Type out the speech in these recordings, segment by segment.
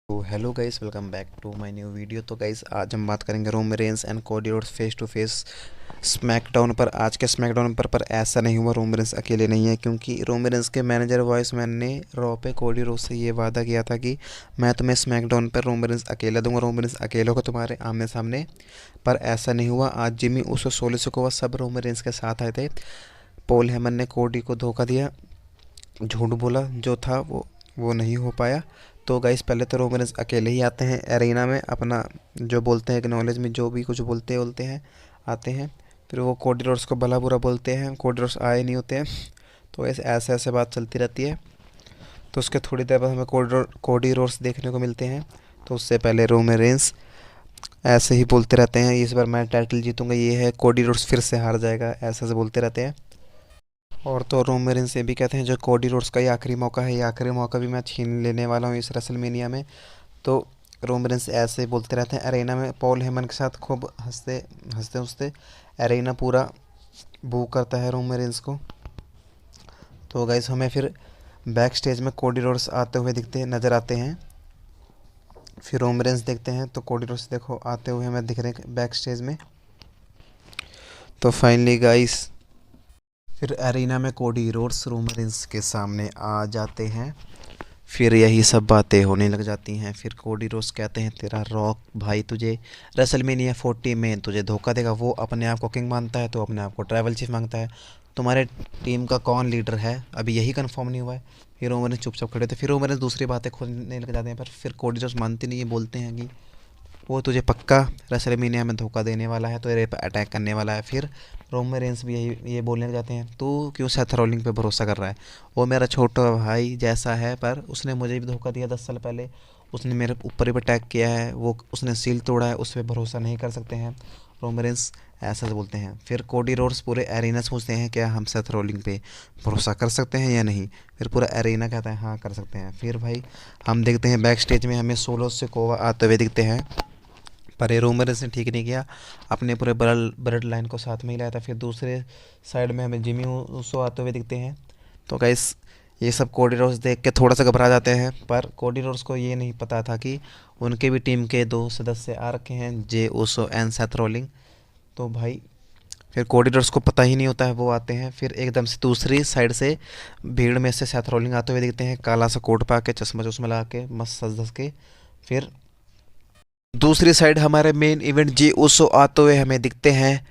तो hello guys, welcome back to my new video. तो guys आज हम बात करेंगे Roman Reigns and Cody Rhodes face to face SmackDown पर। आज के स्मैकडाउन पर ऐसा नहीं हुआ, रोमन रेंस अकेले नहीं है, क्योंकि रोमन रेंस के मैनेजर वॉइसमैन ने रॉ पे कोडी रोड्स से ये वादा किया था कि मैं तुम्हें स्मैकडाउन पर रोमन रेंस अकेला दूंगा, रोमन रेंस अकेले होगा तुम्हारे आमने सामने। पर ऐसा नहीं हुआ। आज जिमी उसो, सोलो सिकोवा सब रोमन रेंस के साथ आए थे। पॉल हेमन ने कोडी को धोखा दिया, झूठ बोला, जो था वो नहीं हो पाया। तो गाइस पहले तो रोमन रेंस अकेले ही आते हैं एरिना में, अपना जो बोलते हैं नॉलेज में जो भी कुछ बोलते हैं आते हैं। फिर वो कोडी रोड्स को भला बुरा बोलते हैं, कोडी रोड्स आए नहीं होते हैं। तो ऐसे ऐसे बात चलती रहती है। तो उसके थोड़ी देर बाद हमें कोडी रोड्स देखने को मिलते हैं। तो उससे पहले रोमन रेंस ऐसे ही बोलते रहते हैं, इस बार मैं टाइटल जीतूंगा, ये है, कोडी रोड्स फिर से हार जाएगा, ऐसे ऐसे बोलते रहते हैं। और तो रोमन रेंस ये भी कहते हैं जो कोडी रोड्स का ये आखिरी मौका है, ये आखिरी मौका भी मैं छीन लेने वाला हूँ इस रेसलमेनिया में। तो रोमन रेंस ऐसे ही बोलते रहते हैं अरेना में। पॉल हेमन के साथ खूब हंसते हंसते हंसते अरेना पूरा बू करता है रोमन रेंस को। तो गाइस हमें फिर बैक स्टेज में कोडी रोड्स आते हुए दिखते नज़र आते हैं। फिर रोमन रेंस देखते हैं तो कोडी रोड्स देखो आते हुए हमें दिख रहे हैं बैक स्टेज में। तो फाइनली गाइस फिर एरिना में कोडी रोड्स रोमन रेंस के सामने आ जाते हैं। फिर यही सब बातें होने लग जाती हैं। फिर कोडी रोड्स कहते हैं तेरा रॉक भाई तुझे रेसलमेनिया 40 में तुझे धोखा देगा। वो अपने आप को किंग मानता है तो अपने आप को ट्रैवल चीफ मांगता है। तुम्हारे टीम का कौन लीडर है अभी यही कंफर्म नहीं हुआ है। फिर रोमन रेंस चुपचाप खड़े थे। फिर रोमन रेंस दूसरी बातें खोलने लग जाते हैं, पर फिर कोडी रोड्स मानते नहीं है, बोलते हैं कि वो तुझे पक्का रेसलमेनिया में धोखा देने वाला है, तो तेरे पे अटैक करने वाला है। फिर रोमन रेंस भी यही ये बोलने लग जाते हैं, तू क्यों सेथ रोलिंग पे भरोसा कर रहा है, वो मेरा छोटा भाई जैसा है, पर उसने मुझे भी धोखा दिया 10 साल पहले, उसने मेरे ऊपर भी अटैक किया है, वो उसने सील तोड़ा है, उस पर भरोसा नहीं कर सकते हैं। रोमन रेंस ऐसा बोलते हैं। फिर कोडी रोड्स पूरे एरिना से पूछते हैं क्या हम सेथ रोलिंग पे भरोसा कर सकते हैं या नहीं। फिर पूरा एरिना कहता है हाँ कर सकते हैं। फिर भाई हम देखते हैं बैक स्टेज में हमें सोलो सिकोवा आते हुए दिखते हैं, पर ये रोमन रेंस ने ठीक नहीं किया, अपने पूरे ब्लड लाइन को साथ में ही लाया था। फिर दूसरे साइड में हमें जिमी ऊसो आते हुए दिखते हैं। तो गाइस ये सब कोडी रोड्स देख के थोड़ा सा घबरा जाते हैं, पर कोडी रोड्स को ये नहीं पता था कि उनके भी टीम के 2 सदस्य आ रखे हैं, Jey Uso and Seth rolling. तो भाई फिर कोडी रोड्स को पता ही नहीं होता है, वो आते हैं। फिर एकदम से दूसरी साइड से भीड़ में से सेथ रोलिंग आते हुए दिखते हैं, काला सा कोट पा के, चश्मा चश्मा लगा के, मस्त सज धज के। फिर दूसरी साइड हमारे मेन इवेंट जी उसो आते हुए हमें दिखते हैं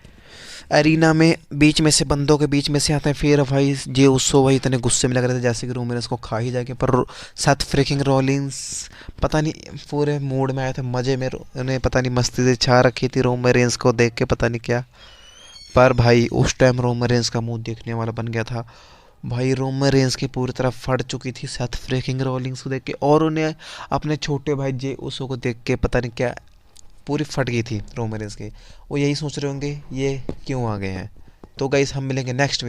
एरिना में, बीच में से बंदों के बीच में से आते हैं। फिर भाई जे उसो वही इतने गुस्से में लग रहे थे जैसे कि रोमन रेंस को खा ही जाएंगे, पर साथ फ्रिकिंग रॉलिंस पता नहीं पूरे मूड में आए थे, मज़े में उन्हें पता नहीं मस्ती से छा रखी थी रोमन रेंस को देख के, पता नहीं क्या। पर भाई उस टाइम रोमन रेंस का मुंह देखने वाला बन गया था। भाई रोमन रेंस की पूरी तरह फट चुकी थी सेथ फ्रिकिंग रॉलिंस को देख के, और उन्हें अपने छोटे भाई जे उसो को देख के पता नहीं क्या पूरी फट गई थी रोमन रेंस की। वो यही सोच रहे होंगे ये क्यों आ गए हैं। तो गाइस हम मिलेंगे नेक्स्ट